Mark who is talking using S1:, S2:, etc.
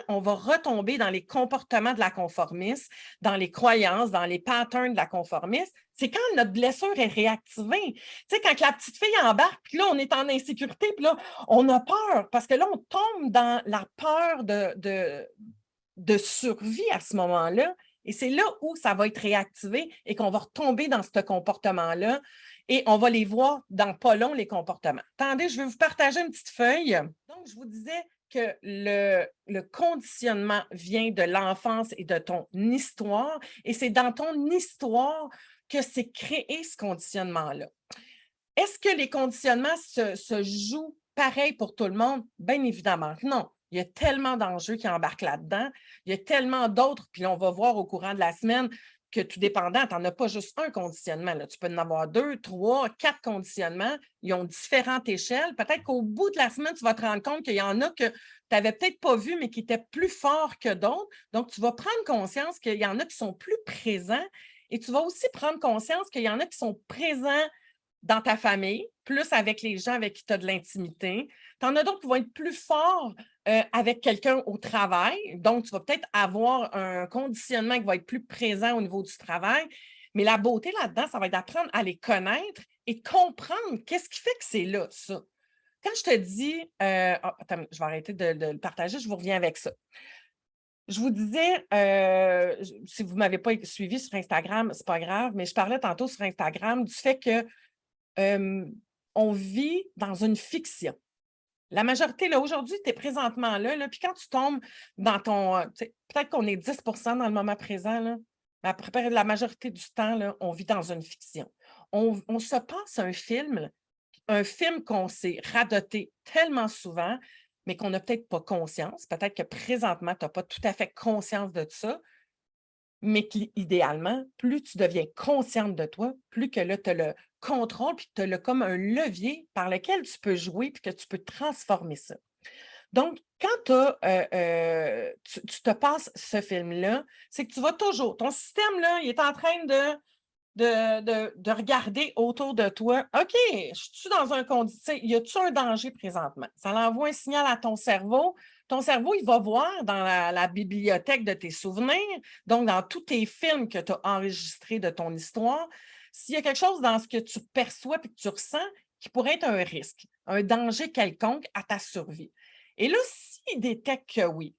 S1: on va retomber dans les comportements de la conformiste, dans les croyances, dans les patterns de la conformiste, c'est quand notre blessure est réactivée. Tu sais, quand la petite fille embarque, puis là, on est en insécurité, puis là, on a peur, parce que là, on tombe dans la peur de survie à ce moment-là. Et c'est là où ça va être réactivé et qu'on va retomber dans ce comportement-là et on va les voir dans pas long, les comportements. Attendez, je vais vous partager une petite feuille. Donc, je vous disais que le conditionnement vient de l'enfance et de ton histoire et c'est dans ton histoire que c'est créé ce conditionnement-là. Est-ce que les conditionnements se jouent pareil pour tout le monde? Bien évidemment que non. Il y a tellement d'enjeux qui embarquent là-dedans. Il y a tellement d'autres, puis on va voir au courant de la semaine que tout dépendant, tu n'en as pas juste un conditionnement. Là. Tu peux en avoir 2, 3, 4 conditionnements. Ils ont différentes échelles. Peut-être qu'au bout de la semaine, tu vas te rendre compte qu'il y en a que tu n'avais peut-être pas vu, mais qui étaient plus forts que d'autres. Donc, tu vas prendre conscience qu'il y en a qui sont plus présents et tu vas aussi prendre conscience qu'il y en a qui sont présents dans ta famille, plus avec les gens avec qui tu as de l'intimité. Tu en as d'autres qui vont être plus forts avec quelqu'un au travail. Donc, tu vas peut-être avoir un conditionnement qui va être plus présent au niveau du travail. Mais la beauté là-dedans, ça va être d'apprendre à les connaître et comprendre qu'est-ce qui fait que c'est là, ça. Quand je te dis, attends, je vais arrêter de le partager, je vous reviens avec ça. Je vous disais, si vous ne m'avez pas suivi sur Instagram, ce n'est pas grave, mais je parlais tantôt sur Instagram du fait que on vit dans une fiction. La majorité, là, aujourd'hui, tu es présentement là, puis quand tu tombes dans ton. Peut-être qu'on est 10% dans le moment présent, là, mais après, la majorité du temps, là, on vit dans une fiction. On se passe un film qu'on s'est radoté tellement souvent, mais qu'on n'a peut-être pas conscience. Peut-être que présentement, tu n'as pas tout à fait conscience de ça, mais idéalement, plus tu deviens consciente de toi, plus que là, tu as le contrôle, puis tu as comme un levier par lequel tu peux jouer, puis que tu peux transformer ça. Donc, quand tu te passes ce film-là, c'est que tu vas toujours, ton système, là, il est en train de regarder autour de toi. OK, je suis dans un condition, y a-tu un danger présentement? Ça envoie un signal à ton cerveau. Ton cerveau, il va voir dans la bibliothèque de tes souvenirs, donc dans tous tes films que tu as enregistrés de ton histoire, s'il y a quelque chose dans ce que tu perçois et que tu ressens qui pourrait être un risque, un danger quelconque à ta survie. Et là, s'il détecte que oui,